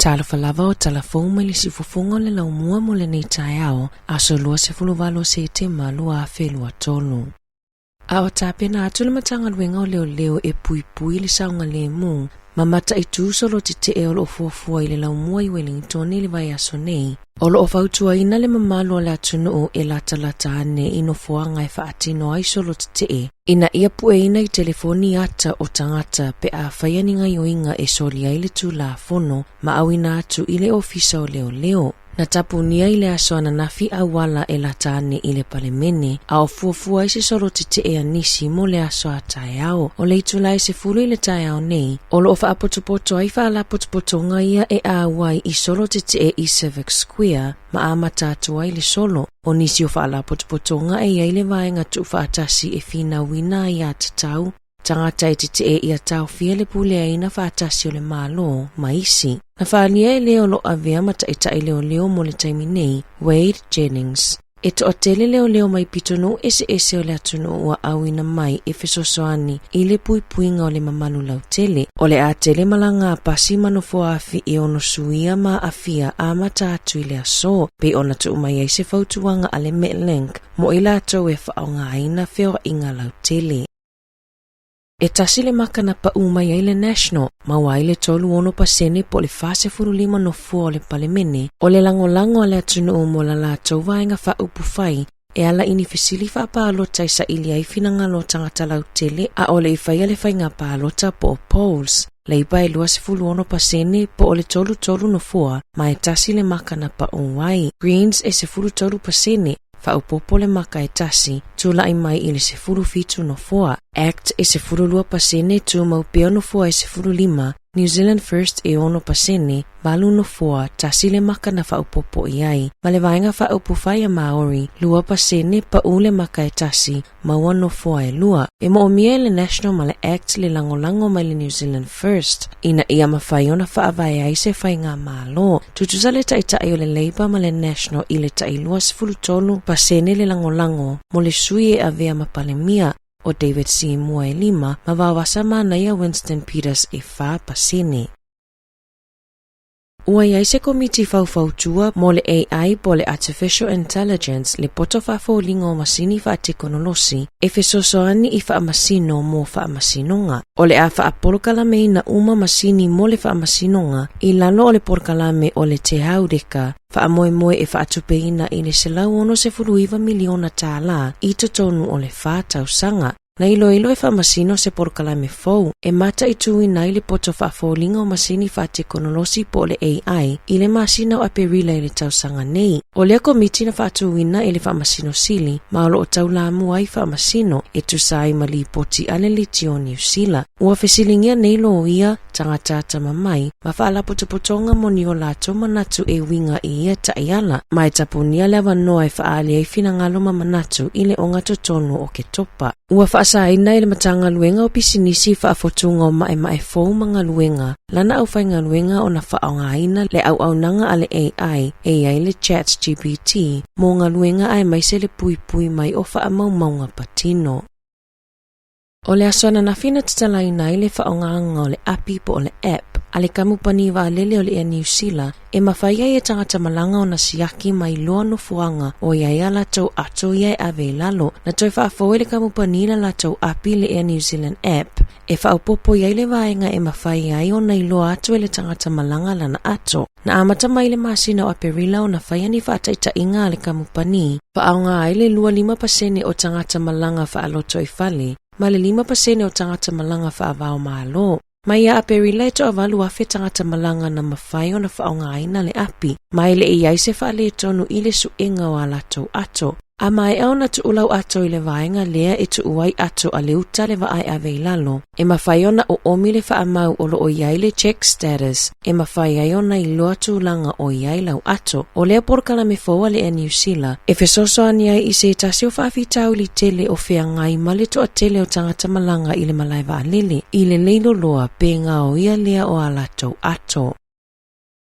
Tala Fou Tala Fou mai le sifofonga le laumua mo le nei taiao aso lua se fuluvalo se te malua a whelua tolu. Awa tāpena atu le matanga luenga o leo e pui le saunga le mu, mamata i tūsolo te e olo o fuafua i le laumua i Wellington i le vai aso nei. Olo o fautua ina le mamalo le atunu o e lata ane ino fuanga e whaatino ai solo te e. Ina ia pue ina i telefoni ata o tangata pe a whaianinga yoinga e soli ai le tū la fono ma awina atu i le ofisa o leo. Na tapunia i le asoana nafi awala e lata ane i le palemene a o fuafua i se solo te e anisi mo le aso a taiao. O le itulai se fulu i le taiao nei. Olo o whaapotopoto ai whaala potopotonga ia e a awai i solo te e i Civic Square ma a matatu ai le solo. O nisi o whaala potopotonga e ai le vaenga tu whaatasi e whina wina i a tatau. Tangata e te e ia tau fia le pule aina whaatasi o le malo, maisi. Na whaania e leo lo avea mata e leo mo le taimi nei, Wade Jennings. E to atele leo mai pitono ese o le atunu ua awina mai e fesosoani i le puipuinga o le mamalu lau tele. O le atele malanga a pasi manofo afi e ono suia ma afia a mata atu i le aso. Pe ona tu umai e se fautuanga ale Metlenk mo ila ato e whaonga aina feo inga lau tele. E tasile makana pa umai ai le National, maua le tolu ono pasene po le fase furulima no fua o le palemene, o le langolango ale atunu o mo la la tau vaenga wha upufai, e ala inifisili wha paalota i sa ili ai finangalo tangata lau tele a o le ifai ale whainga paalota po o polls. Le ipa e lua se fulu ono pasene po o le tolu no fua, ma e tasile makana pa umai. Greens e se fulu tolu pasene, whaupopo le maka e tasi, tula i mai i le se furu fitu no fua. ACT e se furu lua pasene tu maupea no fua e se furu lima, New Zealand First e ono pasene, balu no fua, tasi le maka na whaupopo i ai. Ma le vaenga whaupufai a Maori, lua pasene pa ule maka e tasi, maua no fua e lua. E mo omia le National ma le ACT le langolango mai le New Zealand First. Ina ia mawhai ona whaavai ai se whai ngā malo. Tutusa le tai o le Labour ma le National i le tai lua sifuru tolu pasene le langolango, mo le sui e avea ma palemia. O David Sāmoa e lima, ma wawasa mana ia Winston Peters e wha pasene. Ua iai se komiti fautua mo le AI po le Artificial Intelligence le poto whaafolinga o masini wha teknolosi e fesosoani i wha masino mo wha masinonga. O le a wha apolokalame na uma masini mo le wha masinonga i lalo o le polokalame o le te haureka wha moe e wha atupeina i le selau ono se furuiva miliona tāla i totonu o le wha tausanga. Na ilo e wha masino se polokalame fou, e mata i tui nai le poto whaafolinga o masini wha teknolosi po le AI i le masina o aperila i le tausanga nei. O lea komiti na whaatuina i le wha masino sili, maolo o taulamu ai wha masino e tusai mali poti ane liti o New Zealand. Ua fesilingia nei lo ia tangata mamai, ma whaala potopotonga moni o lato manatu e winga i ia taiala, ma e tapunia lewa noa e whaali ai finangalo manatu i le onga totonu o ke topa. Ua whaasaina i le matanga luenga o pisinisi whaafotunga o mae fou mga luenga, lana au whainga luenga o na whaongaina le au nanga ale AI, ai le ChatGPT, mo ngā luenga ai mai se le pui mai o whaamaumaunga patino. O le asoana na fina tatalaina i le whaonganga o le api po o le app, ale kamupani wa lele o le New Zealand, e mawhaiai e tangata malanga o na siaki mai loa no fuanga o iai a latau ato iai ave lalo. Na toi whaafoe le kamupani la latau api le New Zealand app, e whaupopo iai le vaenga e mawhaiai o na iloa ato e le tangata malanga lana ato. Na amata mai le masina o aperila o na whaiani whaataita inga le kamupani, whaonga ai le 5% o tangata malanga whaaloto i whale, ma le 5% o tangata malanga whaavao malo. Mai a aperila e to avalu afe tangata malanga na mawhai o na whaonga aina le api. Mai le iai se whaale tonu i le suenga o alatou ato. A mai au na tu ulau ato i le vaenga lea e tu uai ato a le uta le vaai ave lalo. E mawhai ona o omi le whaamau o lo o iai le check status. E mawhai ai ona i loa tu langa o iai lau ato. O lea porkala me foa le New Zealand. E fesoso ani ai i se tasi o whaafitau li tele o whea ngai male to a tele o tangata malanga i le malaiva a lele. I le leilo loa pe ngā o ia lea o alatou ato.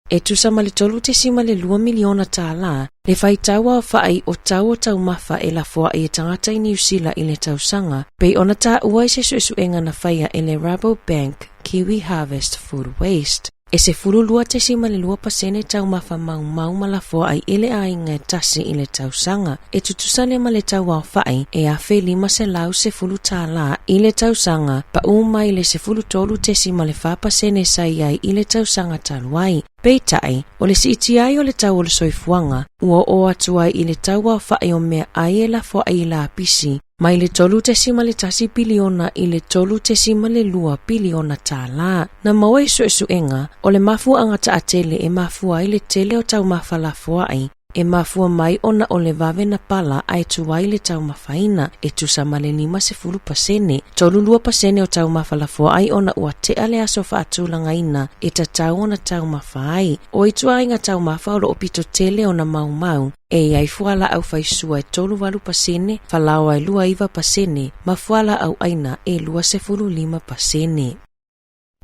E tusa ma le tolu te sima le 2 miliona tāla, le whaitaua o whaai o tau mafa e la fua e tangata i New Zealand i le tausanga, pei ona tā ua i se suenga na whaia e le Rabobank Kiwi Harvest Food Waste. e se fululua te si malilua pasene tau mafa mau malafo ai ele ai ngai tasi ile tau sanga. E tutusale ma le tau au fai e afe 5 se lau se fulu tala ile tau sanga pa umai le se fulu tolu te si malefa pasene sai ai ile tau sanga taluai. Peitai, o le siiti ai o le tau o le soifuanga, ua o atuai i le tau au fai o mea ai e la fo ai la apisi, ma i le tolu te sima le tasi piliona i le tolu te sima le lua piliona tala. Na maua i suenga, o le mafua angata a tele e mafua ai le tele o tau mafalafua ai, e mafua mai ona o le vave na pala ai tuai le tau mafaina e tusa male 5% tolu 2% o tau mafalafua ai ona ua te ale aso faatulanga ina e ta tau ona tau mafai o i tuai nga tau mafa o lo opito tele ona mau e ai fuala au faisua e tolu 8% falawa e 2% mafuala au aina e 2.5%.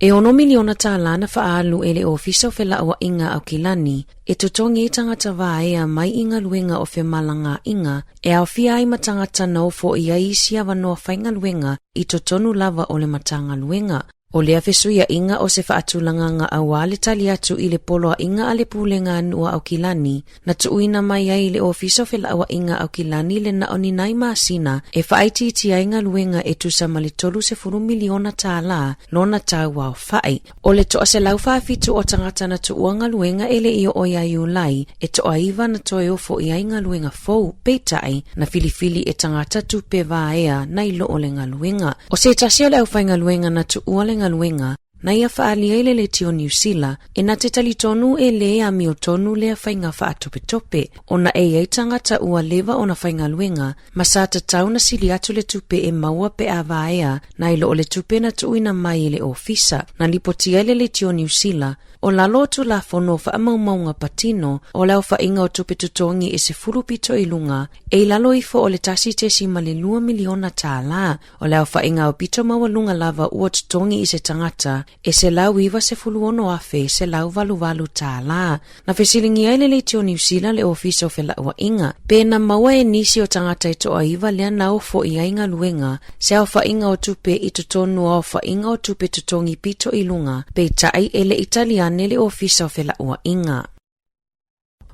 E 1 miliona tālana faalu ele ofisa o fela awa inga au kilani, e totongi tangata vaea mai inga luenga o fe malanga inga, e au fia ai matangata na ofo ia isi awanoa whainga luenga i totonu lava o le matanga luenga. O lea fesuia inga o se faatulanga nga awale tali atu i le polo a inga ale pulenga anua au kilani, na tuuina mai ai le ofiso fela awa inga au kilani le na oninai maasina e faaiti iti ainga luenga e tusa male 3 miliona tala lona tau au fai. O le toa se lau faafitu o tangata na tuuanga luenga ele iyo oia iulai e toa iwa na toe ofo i ainga luenga fou peitai na filifili e tangata tupe vaea na ilo o lenga luenga. O se tasio le au fainga luenga na tuua lenga luenga na ia faalia ile le tio New Zealand e na te talitonu e le a mio tonu le a whainga faatope o na e ei tangata ua leva o na whainga luenga ma sa ta tau na sili atu le tupe e maua pe a vaea na ilo o le tupe na tuuina mai le ofisa na lipotia le tio New Zealand o la lotu la fono fa amaumaunga patino o lau whainga o tupe tutongi e se furupito ilunga e lalo ifo o le tasi te si male 2 miliona tala o lau whainga o pito mawalunga lava ua tutongi i se tangata e se lau iwa se fuluono afe se lau valu tala. Na fesilingi ai le tio New Zealand le ofisa o fela ua inga. Pe na maua e nisi o tangata i toa iwa lea nao fo i ainga luenga se au whainga o tupe i tutonu au whainga o tupe tutongi pito ilunga pe tai ele Italiane le ofisa o fela ua inga.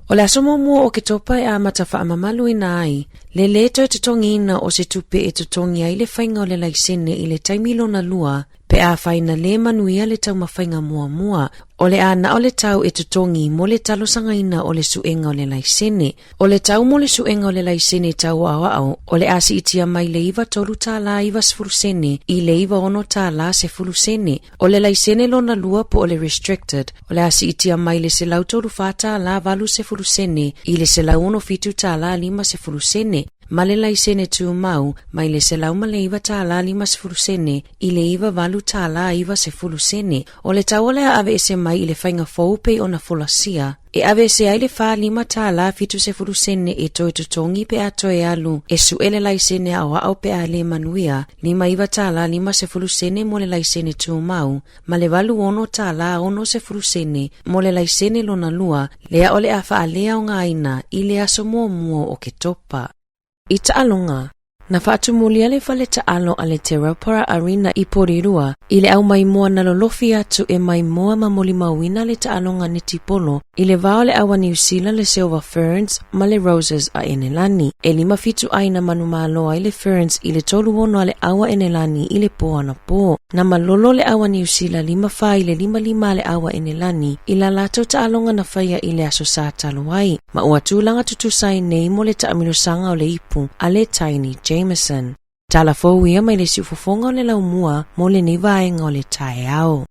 O le asomo mua o ke topa e amata whaamamalu ina ai, le leto e tutongi ina o se tupe e tutongi ai le whainga o le laisene i le taimilo na lua, pe a whaina le manuia le tau mawhainga mua. O le ana o le tau e tutongi mo le talo sanga ina o le suenga o le laisene. O le tau mo le suenga o le laisene tau au, o le asi itia mai le iwa tolu tala iwa sfurusene, i le iwa ono tala se furusene. O le laisene lona lua po o le restricted, o le asi itia mai le se lau tolu fata la valu se furusene, i le se lau ono fitu tala 5 se furusene. Ma le laisene tu mau, mai le se lau ma le iwa tala 5 se furusene, i le iwa valu tala iwa se furusene. O le tau ole ave ese mai i le whainga faupe o na folasia. E ave se ai le wha 5 tala fitu se furusene e toi tutongi pe a toi alu, e su ele laisene awa au pe a le manuia, 5 iwa tala 5 se furusene mo le laisene tu mau, ma le valu ono tala ono se furusene, mo le laisene lona lua, lea ole a wha lea o ngaina, i le aso mua o ke topa. I taalonga, na whaatumulia le whale taalo a le Te Raupara Arena i Porirua, i le au mai moa na lolofi atu e mai moa mamoli mawina le taalonga ni tipolo, i le vao le awa New Zealand le Silver Ferns ma le Roses a Enelani, e 5 fitu aina manumalo ai le Ferns i le tolu ono a le awa Enelani i le po ana po, na malolo le awa New Zealand 5 wha i le 5 le awa Enelani, i la lato taalonga na whaia i le aso sa taluai, ma ua tūlanga tutusai nei mo le taaminosanga o le ipu a le Tiny Jameson. Tala Fou ia mai le siufofonga o le laumua mo le nivaenga o le tae au.